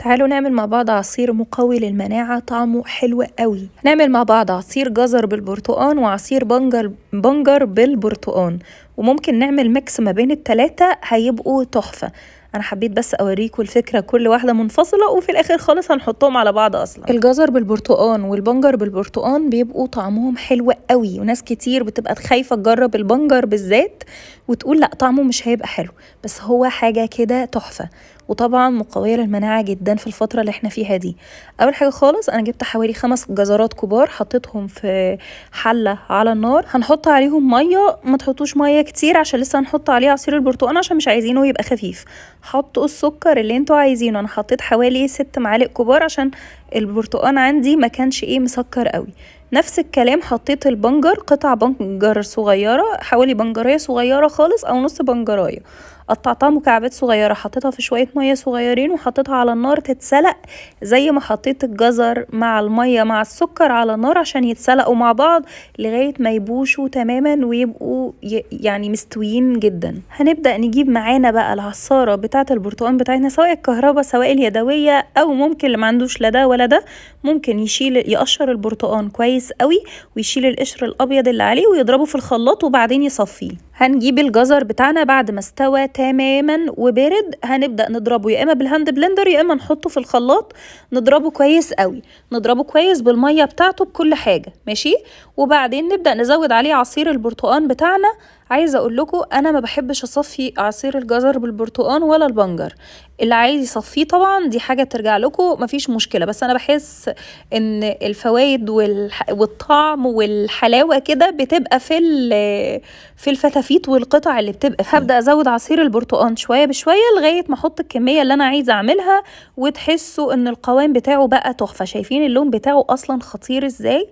تعالوا نعمل مع بعض عصير مقوي للمناعة طعمه حلو قوي. نعمل مع بعض عصير جزر بالبرتقان وعصير بنجر بالبرتقان، وممكن نعمل ميكس ما بين التلاتة هيبقوا تحفة. انا حبيت بس اوريكم الفكرة كل واحدة منفصلة، وفي الاخر خالص هنحطهم على بعض. اصلا الجزر بالبرتقان والبنجر بالبرتقان بيبقوا طعمهم حلو قوي، وناس كتير بتبقى خايفة تجرب البنجر بالذات وتقول لا طعمه مش هيبقى حلو، بس هو حاجة كده تحفة، وطبعا مقوية للمناعة جدا في الفترة اللي احنا فيها دي. اول حاجة خالص انا جبت حوالي 5 جزرات كبار، حطيتهم في حلة على النار، هنحط عليهم مية، ما تحطوش مية كتير عشان لسه هنحط عليه عصير البرتقال عشان مش عايزينه يبقى خفيف. حطوا السكر اللي انتوا عايزينه، انا حطيت حوالي 6 معالق كبار عشان البرتقال عندي ما كانش مسكر قوي. نفس الكلام حطيت البنجر، قطع بنجر صغيرة، حوالي بنجرية صغيرة خالص او نص بنجراية، قطعتها مكعبات صغيرة، حطيتها في شوية مية صغيرين وحطيتها على النار تتسلق زي ما حطيت الجزر مع المية مع السكر على النار عشان يتسلقوا مع بعض لغاية ما يبوشوا تماما ويبقوا يعني مستويين جدا. هنبدأ نجيب معانا بقى العصارة بتاعة البرتقال بتاعتنا، سواء الكهرباء سواء اليدوية، او ممكن اللي ما عندوش لا ده ولا ده ممكن يقشر البرتقال كويس قوي ويشيل القشر الابيض اللي عليه ويضربه في الخلاط وبعدين يصفيه. هنجيب الجزر بتاعنا بعد ما استوى تماما وبرد، هنبدأ نضربه يا اما بالهاند بلندر يا اما نحطه في الخلاط نضربه كويس قوي، نضربه كويس بالمية بتاعته بكل حاجة ماشي. وبعدين نبدأ نزود عليه عصير البرتقال بتاعنا. عايزه اقول لكم انا ما بحبش اصفي عصير الجزر بالبرتقال ولا البنجر، اللي عايز يصفيه طبعا دي حاجه ترجع لكم مفيش مشكله، بس انا بحس ان الفوائد والطعم والحلاوه كده بتبقى في الفتافيت والقطع اللي بتبقى فيه. هبدا ازود عصير البرتقال شويه بشويه لغايه ما احط الكميه اللي انا عايزه اعملها، وتحسوا ان القوام بتاعه بقى تحفه. شايفين اللون بتاعه اصلا خطير ازاي؟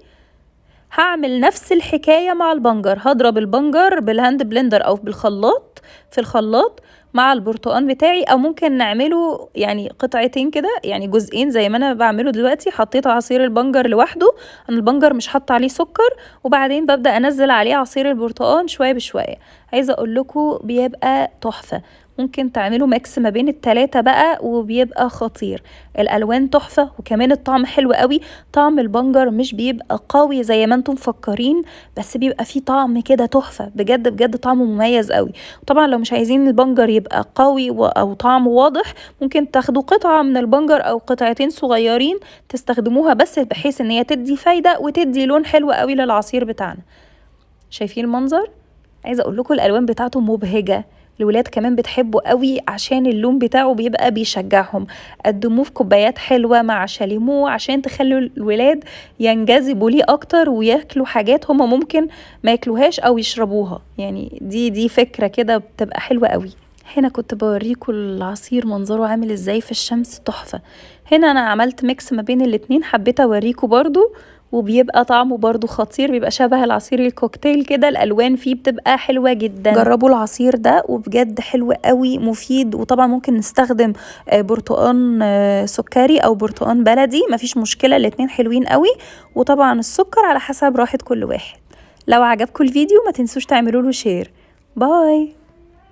هعمل نفس الحكاية مع البنجر، هضرب البنجر بالهاند بلندر او بالخلاط في الخلاط مع البرتقال بتاعي، او ممكن نعمله يعني قطعتين كده، يعني جزئين زي ما انا بعمله دلوقتي. حطيت عصير البنجر لوحده، انا البنجر مش حاطه عليه سكر، وبعدين ببدأ انزل عليه عصير البرتقال شوية بشوية. عايزة اقول لكم بيبقى تحفة، ممكن تعملوا ميكس ما بين التلاتة بقى وبيبقى خطير. الالوان تحفة وكمان الطعم حلو قوي. طعم البنجر مش بيبقى قوي زي ما انتم مفكرين، بس بيبقى فيه طعم كده تحفة بجد بجد، طعمه مميز قوي. طبعا لو مش عايزين البنجر يبقى قوي او طعمه واضح، ممكن تاخدوا قطعة من البنجر او قطعتين صغيرين تستخدموها بس بحيث ان هي تدي فايدة وتدي لون حلو قوي للعصير بتاعنا. شايفين المنظر؟ عايزة اقول لكم الالوان بتاعته مبهجة، الولاد كمان بتحبه قوي عشان اللون بتاعه بيبقى بيشجعهم. قدموه في كوبايات حلوة مع شاليمو عشان تخلوا الولاد ينجذبوا ليه اكتر وياكلوا حاجات هما ممكن ما ياكلوهاش او يشربوها، يعني دي فكرة كده بتبقى حلوة قوي. هنا كنت بوريكم العصير منظره عامل ازاي في الشمس تحفة. هنا انا عملت ميكس ما بين الاتنين، حبيت اوريكم برضو، وبيبقى طعمه برضو خطير، بيبقى شبه العصير الكوكتيل كده، الالوان فيه بتبقى حلوة جدا. جربوا العصير ده وبجد حلو قوي مفيد. وطبعا ممكن نستخدم برتقان سكري او برتقان بلدي، مفيش مشكلة، الاتنين حلوين قوي. وطبعا السكر على حسب راحة كل واحد. لو عجبكم الفيديو ما تنسوش تعملوا له شير. باي.